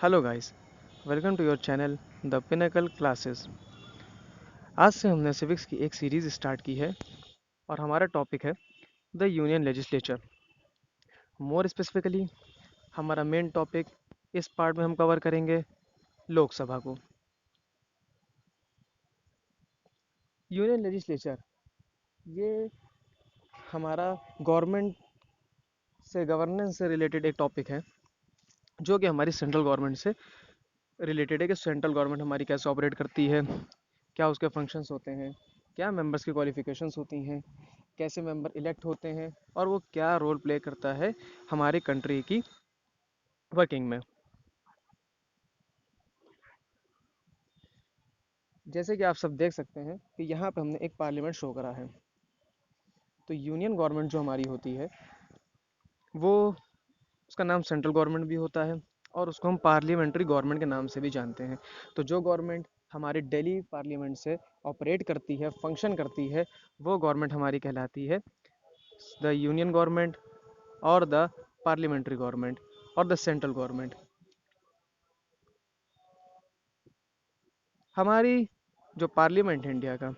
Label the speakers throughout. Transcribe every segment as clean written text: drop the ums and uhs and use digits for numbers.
Speaker 1: Hello guys, welcome to your channel the Pinnacle Classes. आज से हमने सिविक्स की एक सीरीज़ स्टार्ट की है और हमारा टॉपिक है the union legislature. More specifically हमारा मेन टॉपिक इस पार्ट में हम कवर करेंगे लोकसभा को। यूनियन लेजिस्लेचर ये हमारा गवर्नमेंट से गवर्नेंस से रिलेटेड एक टॉपिक है जो कि हमारी सेंट्रल गवर्नमेंट से रिलेटेड है कि सेंट्रल गवर्नमेंट हमारी कैसे ऑपरेट करती है, क्या उसके फंक्शंस होते हैं, क्या मेंबर्स की क्वालिफिकेशंस होती हैं, कैसे मेंबर इलेक्ट होते हैं और वो क्या रोल प्ले करता है हमारी कंट्री की वर्किंग में। जैसे कि आप सब देख सकते हैं कि यहाँ पे हमने एक पार्लियामेंट शो करा है। तो यूनियन गवर्नमेंट जो हमारी होती है वो उसका नाम सेंट्रल गवर्नमेंट भी होता है और उसको हम पार्लियामेंट्री गवर्नमेंट के नाम से भी जानते हैं। तो जो गवर्नमेंट हमारे दिल्ली पार्लियामेंट से ऑपरेट करती है, फंक्शन करती है, वो गवर्नमेंट हमारी कहलाती है द यूनियन गवर्नमेंट और द पार्लियामेंट्री गवर्नमेंट और द सेंट्रल गवर्नमेंट। हमारी जो पार्लियामेंट है इंडिया का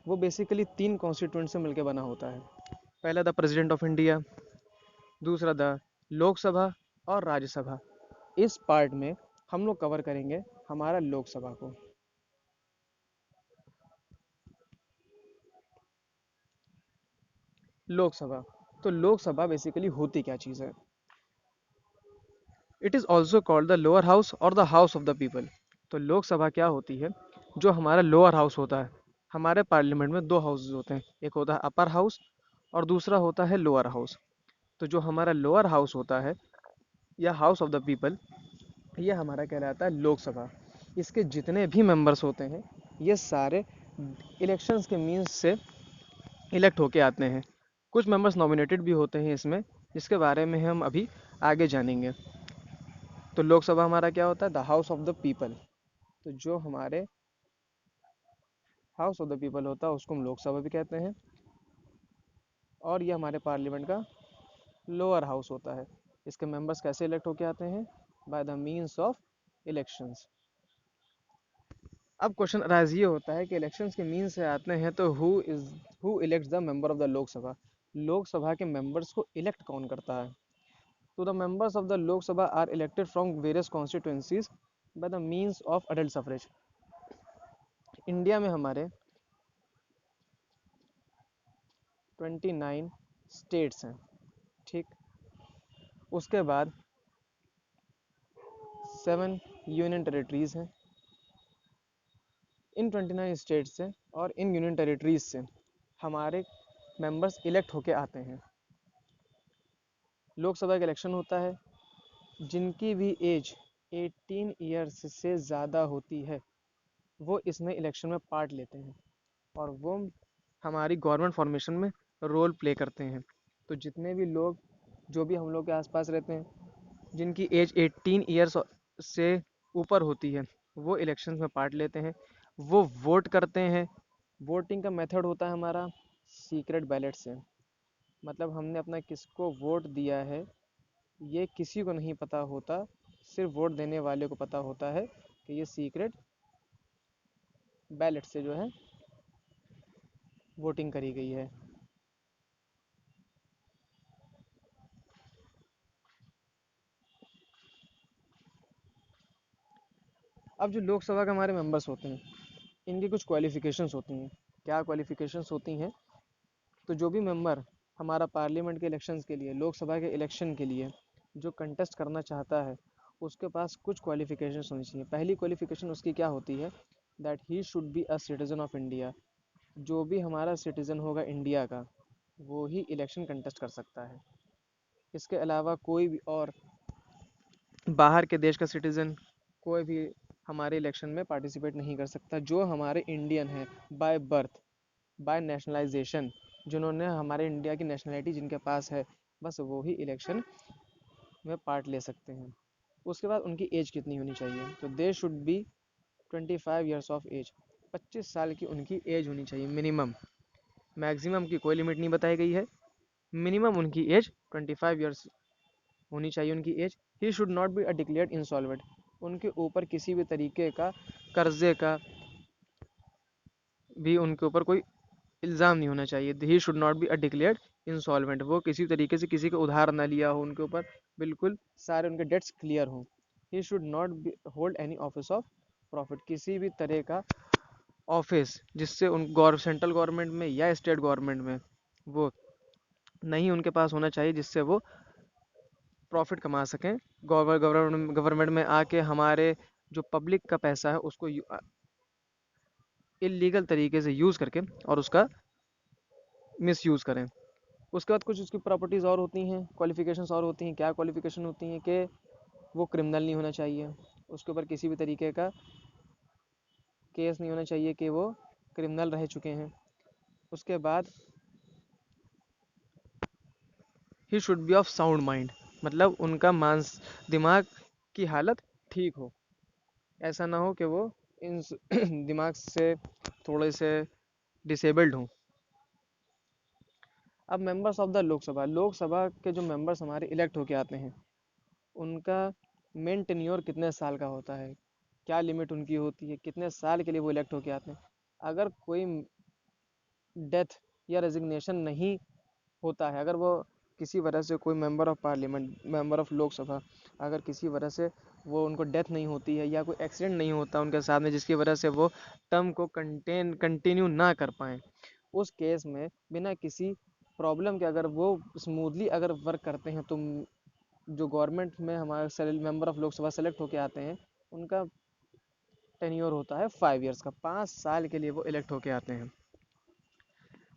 Speaker 1: वो बेसिकली 3 कॉन्स्टिट्यूंट से मिलकर बना होता है। पहला द प्रेसिडेंट ऑफ इंडिया, दूसरा द लोकसभा और राज्यसभा। इस पार्ट में हम लोग कवर करेंगे हमारा लोकसभा को। लोकसभा, तो लोकसभा बेसिकली होती क्या चीज़ है? It is also called the lower house or the house of the people. तो लोकसभा क्या होती है? जो हमारा लोअर हाउस होता है। हमारे पार्लियामेंट में दो हाउसेज होते हैं, एक होता है अपर हाउस और दूसरा होता है लोअर हाउस। तो जो हमारा लोअर हाउस होता है या हाउस ऑफ द पीपल, ये हमारा कहलाता है लोकसभा। इसके जितने भी मेंबर्स होते हैं ये सारे इलेक्शंस के मीन्स से इलेक्ट होके आते हैं। कुछ मेंबर्स नॉमिनेटेड भी होते हैं इसमें, जिसके बारे में हम अभी आगे जानेंगे। तो लोकसभा हमारा क्या होता है? The house of the people. तो जो हमारे हाउस ऑफ द पीपल होता है उसको हम लोकसभा भी कहते हैं और ये हमारे पार्लियामेंट का लोअर हाउस होता है। इसके मेंबर्स कैसे इलेक्ट होके आते हैं? Bye the means of elections. अब क्वेश्चन राइज ये होता है कि इलेक्शंस के मीन से आते हैं तो who elects the member of the Lok Sabha? Lok Sabha के मेंबर्स को इलेक्ट कौन करता है? तो the members of the Lok Sabha are elected from various constituencies by the means of adult suffrage. India में हमारे 29 स्टेट्स हैं, ठीक। उसके बाद 7 यूनियन टेरिटरीज हैं। इन 29 स्टेट्स से और इन यूनियन टेरिटरीज से हमारे मेंबर्स इलेक्ट होके आते हैं। लोकसभा का इलेक्शन होता है। जिनकी भी एज 18 ईयर्स से ज़्यादा होती है वो इसमें इलेक्शन में पार्ट लेते हैं और वो हमारी गवर्नमेंट फॉर्मेशन में रोल प्ले करते हैं। तो जितने भी लोग जो भी हम लोग के आसपास रहते हैं जिनकी एज 18 ईयर्स से ऊपर होती है वो इलेक्शंस में पार्ट लेते हैं, वो वोट करते हैं। वोटिंग का मेथड होता है हमारा सीक्रेट बैलेट से। मतलब हमने अपना किसको वोट दिया है ये किसी को नहीं पता होता, सिर्फ वोट देने वाले को पता होता है कि ये सीक्रेट बैलेट से जो है वोटिंग करी गई है। अब जो लोकसभा के हमारे मेंबर्स होते हैं इनकी कुछ क्वालिफिकेशंस होती हैं। क्या क्वालिफिकेशंस होती हैं? तो जो भी मेंबर हमारा पार्लियामेंट के इलेक्शंस के लिए, लोकसभा के इलेक्शन के लिए जो कंटेस्ट करना चाहता है उसके पास कुछ क्वालिफिकेशंस होनी चाहिए। पहली क्वालिफिकेशन उसकी क्या होती है? That he should be a citizen of India. जो भी हमारा सिटीजन होगा इंडिया का वो ही इलेक्शन कंटेस्ट कर सकता है। इसके अलावा कोई भी और बाहर के देश का सिटीजन कोई भी हमारे इलेक्शन में पार्टिसिपेट नहीं कर सकता। जो हमारे इंडियन हैं बाय बर्थ, बाय नेशनलाइजेशन, जिन्होंने हमारे इंडिया की नेशनलिटी जिनके पास है बस वो ही इलेक्शन में पार्ट ले सकते हैं। उसके बाद उनकी एज कितनी होनी चाहिए? तो they should be 25 years of age. 25 साल की उनकी एज होनी चाहिए मिनिमम। मैक्सिमम की कोई लिमिट नहीं बताई गई है, मिनिमम उनकी एज 25 ईयर्स होनी चाहिए उनकी age. He should not be a declared insolvent. उनके ऊपर किसी भी तरीके का कर्जे का भी उनके ऊपर कोई इल्ज़ाम नहीं होना चाहिए। ही should not be a declared insolvent, वो किसी तरीके से किसी का उधार ना लिया हो, उनके ऊपर बिल्कुल सारे उनके डेट्स क्लियर हों। ही should not hold any office of profit, किसी भी तरह का ऑफिस जिससे उन सेंट्रल गवर्नमेंट में या स्टेट गवर्नमेंट में वो नहीं उनके पास होना चाहिए जिससे वो प्रॉफिट कमा सकें। गवर्नमेंट में आके हमारे जो पब्लिक का पैसा है उसको इलीगल तरीके से यूज़ करके और उसका मिस यूज़ करें। उसके बाद कुछ उसकी प्रॉपर्टीज़ और होती हैं, क्वालिफिकेशंस और होती हैं। क्या क्वालिफिकेशन होती हैं कि वो क्रिमिनल नहीं होना चाहिए, उसके ऊपर किसी भी तरीके का केस नहीं होना चाहिए कि वो क्रिमिनल रह चुके हैं। उसके बाद he should be of sound mind, मतलब उनका दिमाग की हालत ठीक हो। ऐसा ना हो कि वो इन दिमाग से थोड़े से डिसेबल्ड हों। अब मेंबर्स ऑफ द लोकसभा के जो मेंबर्स हमारे इलेक्ट होके आते हैं, उनका मेन टेन्योर कितने साल का होता है, क्या लिमिट उनकी होती है, कितने साल के लिए वो इलेक्ट होके आते हैं। अगर कोई डेथ या रेजिग्नेशन नहीं होता है, अगर वो किसी वजह से कोई member of parliament, member of Lok Sabha, अगर किसी वजह से वो उनको डेथ नहीं होती है या कोई एक्सीडेंट नहीं होता उनके साथ में जिसकी वजह से वो टर्म को कंटिन्यू ना कर पाएँ, उस केस में बिना किसी प्रॉब्लम के अगर वो स्मूथली अगर वर्क करते हैं तो जो गवर्नमेंट में हमारे मेंबर ऑफ लोकसभा सेलेक्ट होके आते हैं, उनका टेन्योर होता है 5 ईयर्स का, 5 साल के लिए वो इलेक्ट होके आते हैं।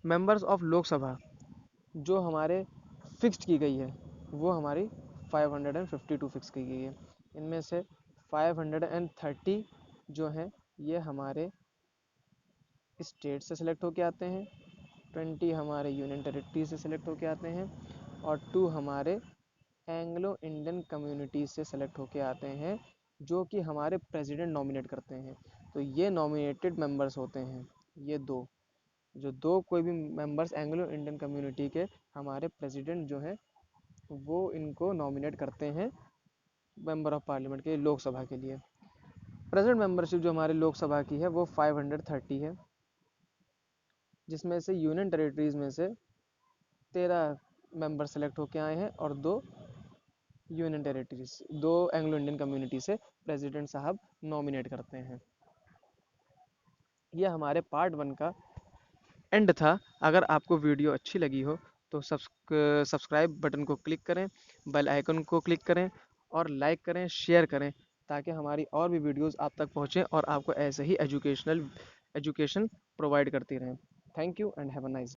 Speaker 1: मेंबर्स ऑफ लोकसभा जो हमारे फिक्स्ड की गई है वो हमारी 552 फिक्स की गई है। इनमें से 530 जो हैं ये हमारे स्टेट से सिलेक्ट होके आते हैं, 20 हमारे यूनियन टेरिटरी से सिलेक्ट होके आते हैं और 2 हमारे एंग्लो इंडियन कम्युनिटी से सेलेक्ट होके आते हैं, जो कि हमारे प्रेसिडेंट नॉमिनेट करते हैं। तो ये नॉमिनेटेड मेंबर्स होते हैं, ये दो कोई भी मेंबर्स एंग्लो इंडियन कम्युनिटी के हमारे प्रेसिडेंट जो हैं वो इनको नॉमिनेट करते हैं मेंबर ऑफ पार्लियामेंट के लोकसभा के लिए। प्रेजेंट मेंबरशिप जो हमारे लोकसभा की है वो 530 है, जिसमें से यूनियन टेरिटरीज में से 13 मेंबर सेलेक्ट होके आए हैं और 2 union territories, 2 Anglo Indian community से प्रेसिडेंट साहब नॉमिनेट करते हैं। यह हमारे पार्ट 1 का एंड था। अगर आपको वीडियो अच्छी लगी हो तो सब्सक्राइब बटन को क्लिक करें, बेल आइकन को क्लिक करें और लाइक करें, शेयर करें, ताकि हमारी और भी वीडियोस आप तक पहुँचें और आपको ऐसे ही एजुकेशन प्रोवाइड करती रहें। Thank you and have a nice